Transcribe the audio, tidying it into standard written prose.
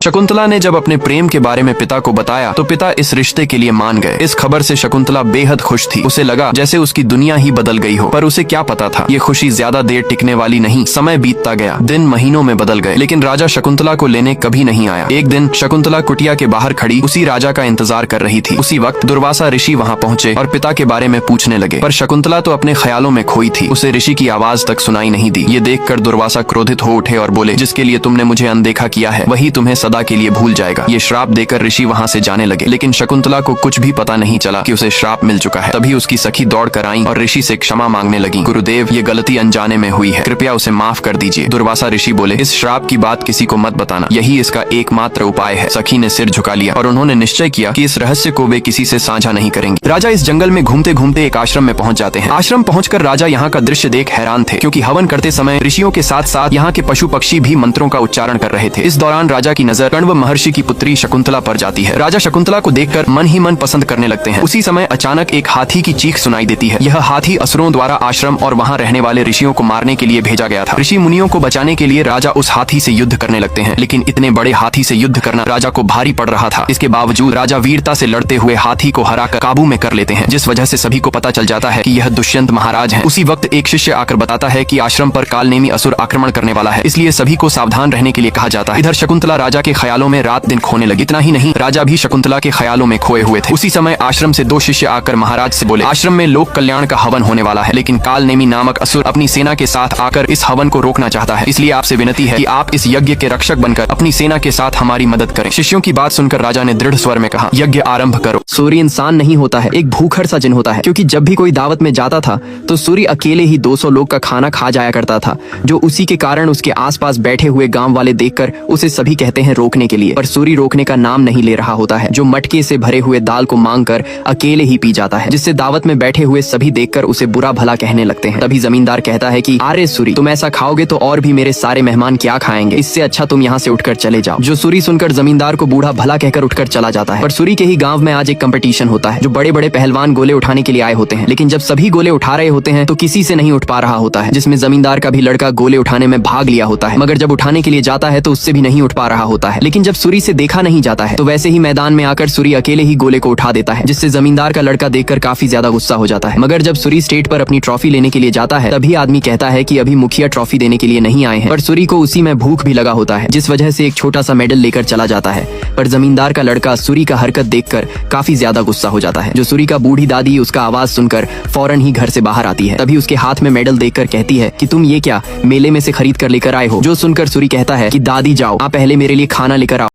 शकुंतला ने जब अपने प्रेम के बारे में पिता को बताया तो पिता इस रिश्ते के लिए मान गए। इस खबर से शकुंतला बेहद खुश थी। उसे लगा जैसे उसकी दुनिया ही बदल गई हो, पर उसे क्या पता था ये खुशी ज्यादा देर टिकने वाली नहीं। समय बीतता गया, दिन महीनों में बदल गए, लेकिन राजा शकुंतला को लेने कभी नहीं आया। एक दिन शकुंतला कुटिया के बाहर खड़ी उसी राजा का इंतजार कर रही थी। उसी वक्त दुर्वासा ऋषि वहाँ पहुँचे और पिता के बारे में पूछने लगे, पर शकुंतला तो अपने ख्यालों में खोई थी। उसे ऋषि की आवाज तक सुनाई नहीं दी। ये देखकर दुर्वासा क्रोधित हो उठे और बोले, जिसके लिए तुमने मुझे अनदेखा किया है वही तुम्हें सदा के लिए भूल जाएगा। ये श्राप देकर ऋषि वहाँ से जाने लगे, लेकिन शकुंतला को कुछ भी पता नहीं चला कि उसे श्राप मिल चुका है। तभी उसकी सखी दौड़ कर आई और ऋषि से क्षमा मांगने लगी। गुरुदेव, ये गलती अनजाने में हुई है, कृपया उसे माफ कर दीजिए। दुर्वासा ऋषि बोले, इस श्राप की बात किसी को मत बताना, यही इसका एकमात्र उपाय है। सखी ने सिर झुका लिया और उन्होंने निश्चय किया कि इस रहस्य को वे किसी से साझा नहीं करेंगे। राजा इस जंगल में घूमते घूमते एक आश्रम में पहुंच जाते हैं। आश्रम पहुंचकर राजा यहाँ का दृश्य देख हैरान थे, क्योंकि हवन करते समय ऋषियों के साथ साथ यहाँ के पशु पक्षी भी मंत्रों का उच्चारण कर रहे थे। इस दौरान राजा की नजर कण्व महर्षि की पुत्री शकुंतला पर जाती है। राजा शकुंतला को देखकर मन ही मन पसंद करने लगते हैं। उसी समय अचानक एक हाथी की चीख सुनाई देती है। यह हाथी असुरों द्वारा आश्रम और वहाँ रहने वाले ऋषियों को मारने के लिए भेजा गया था। ऋषि मुनियों को बचाने के लिए राजा उस हाथी से युद्ध करने लगते हैं, लेकिन इतने बड़े हाथी से युद्ध करना राजा को भारी पड़ रहा था। इसके बावजूद राजा वीरता से लड़ते हुए हाथी को हराकर काबू में कर लेते हैं, जिस वजह से सभी को पता चल जाता है कि यह दुष्यंत महाराज हैं। उसी वक्त एक शिष्य आकर बताता है कि आश्रम पर कालनेमी असुर आक्रमण करने वाला है, इसलिए सभी को सावधान रहने के लिए कहा जाता है। इधर शकुंतला राजा के ख्यालों में रात दिन खोने लगी। इतना ही नहीं, राजा भी शकुंतला के ख्यालों में खोए हुए थे। उसी समय आश्रम से दो शिष्य आकर महाराज से बोले, आश्रम में लोक कल्याण का हवन होने वाला है, लेकिन कालनेमी नामक असुर अपनी सेना के साथ आकर इस हवन को रोकना चाहता है। इसलिए आपसे विनती है कि आप इस यज्ञ के रक्षक बनकर अपनी सेना के साथ हमारी मदद करें। शिष्यों की बात सुनकर राजा ने दृढ़ स्वर में कहा, यज्ञ आरंभ करो। सूर्य इंसान नहीं होता है, एक भूखड़ सा जिन होता है, क्योंकि जब भी कोई दावत में जाता था तो सूर्य अकेले ही 200 लोग का खाना खा जाया करता था, जो उसी के कारण उसके आसपास बैठे हुए गांव वाले देखकर उसे सभी कहते हैं रोकने के लिए, पर सूर्य रोकने का नाम नहीं ले रहा होता है, जो मटके से भरे हुए दाल को मांगकर अकेले ही पी जाता है, जिससे दावत में बैठे हुए सभी देखकर उसे बुरा भला कहने लगते हैं। तभी जमींदार कहता है कि अरे सूर्य, तुम ऐसा खाओगे तो और भी मेरे सारे मेहमान क्या खाएंगे, इससे अच्छा तुम यहाँ से उठकर चले जाओ। जो सूर्य सुनकर जमींदार को बूढ़ा भला कहकर उठकर चला जाता है। पर सूर्य के ही गांव में आज एक कंपटीशन होता है, जो बड़े बड़े पहलवान गोले उठाने के लिए आए होते हैं, लेकिन जब सभी गोले उठा रहे होते हैं तो किसी से नहीं उठ पा रहा होता है, जिसमें जमींदार का भी लड़का गोले उठाने में भाग लिया होता है, मगर जब उठाने के लिए जाता है तो उससे भी नहीं उठ पा रहा होता है। लेकिन जब सूर्य से देखा नहीं जाता है तो वैसे ही मैदान में आकर सूर्य अकेले ही गोले को उठा देता है, जिससे जमींदार का लड़का देखकर काफी ज्यादा गुस्सा हो जाता है। मगर जब सूर्य स्टेट पर अपनी ट्रॉफी लेने के लिए जाता है तभी आदमी कहता है कि अभी मुखिया ट्रॉफी देने के लिए नहीं आए हैं, पर सूर्य को उसी में भूख भी लगा होता है, जिस वजह से एक छोटा सा मेडल लेकर चला जाता है। पर जमींदार का लड़का सूर्य का हरकत देखकर काफी ज्यादा गुस्सा हो जाता है। जो सूर्य का बूढ़ी दादी उसका आवाज सुनकर फौरन ही घर से बाहर आती है। तभी उसके हाथ में मेडल देखकर कहती है कि तुम ये क्या मेले में से खरीद कर लेकर आए हो। जो सुनकर सूर्य कहता है कि दादी जाओ, आप पहले मेरे लिए खाना लेकर आओ।